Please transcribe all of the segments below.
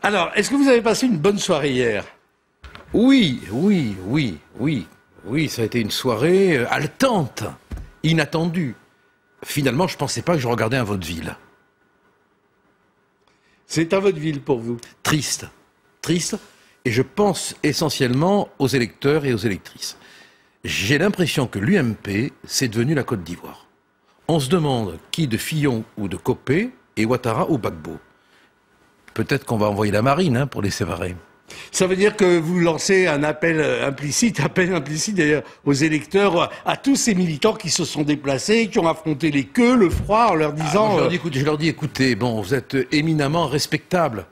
Alors, est-ce que vous avez passé une bonne soirée hier? Oui, ça a été une soirée haletante, inattendue. Finalement, je ne pensais pas que je regardais un vaudeville. C'est un vaudeville pour vous? Triste, et je pense essentiellement aux électeurs et aux électrices. J'ai l'impression que l'UMP, c'est devenu la Côte d'Ivoire. On se demande qui de Fillon ou de Copé et Ouattara ou Gbagbo. Peut-être qu'on va envoyer la marine pour les séparer. Ça veut dire que vous lancez un appel implicite d'ailleurs aux électeurs, à tous ces militants qui se sont déplacés, qui ont affronté les queues, le froid, en leur disant... Je leur dis, écoutez, bon, vous êtes éminemment respectables,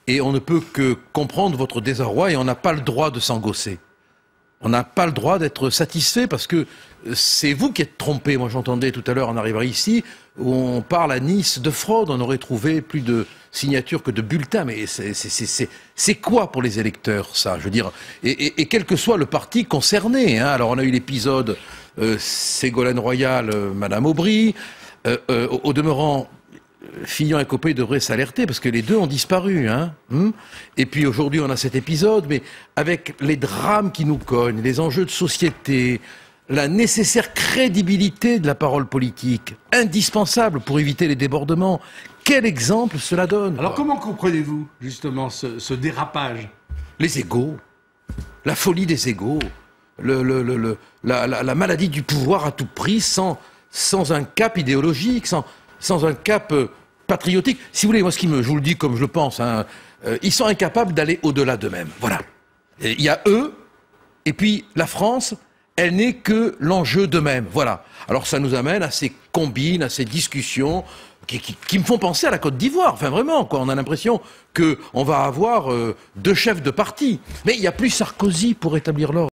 et on ne peut que comprendre votre désarroi, et on n'a pas le droit de s'engosser. On n'a pas le droit d'être satisfait, parce que c'est vous qui êtes trompés. Moi, j'entendais tout à l'heure en arrivant ici, où on parle à Nice de fraude, on aurait trouvé plus de signatures que de bulletins. Mais c'est quoi pour les électeurs, ça? Je veux dire, et quel que soit le parti concerné. Alors, on a eu l'épisode Ségolène Royal, Madame Aubry. Au demeurant, Fillon et Copé devraient s'alerter, parce que les deux ont disparu. Et puis aujourd'hui, on a cet épisode, mais avec les drames qui nous cognent, les enjeux de société, la nécessaire crédibilité de la parole politique, indispensable pour éviter les débordements. Quel exemple cela donne? Alors comment comprenez-vous justement ce dérapage? Les égos, la folie des égos, la maladie du pouvoir à tout prix, sans un cap idéologique, sans un cap patriotique. Si vous voulez, moi je vous le dis comme je le pense, ils sont incapables d'aller au-delà d'eux-mêmes. Voilà. Il y a eux, et puis la France, elle n'est que l'enjeu d'eux-mêmes. Voilà. Alors ça nous amène à ces combines, à ces discussions qui me font penser à la Côte d'Ivoire. Enfin vraiment, quoi. On a l'impression qu'on va avoir deux chefs de parti. Mais il n'y a plus Sarkozy pour établir l'ordre.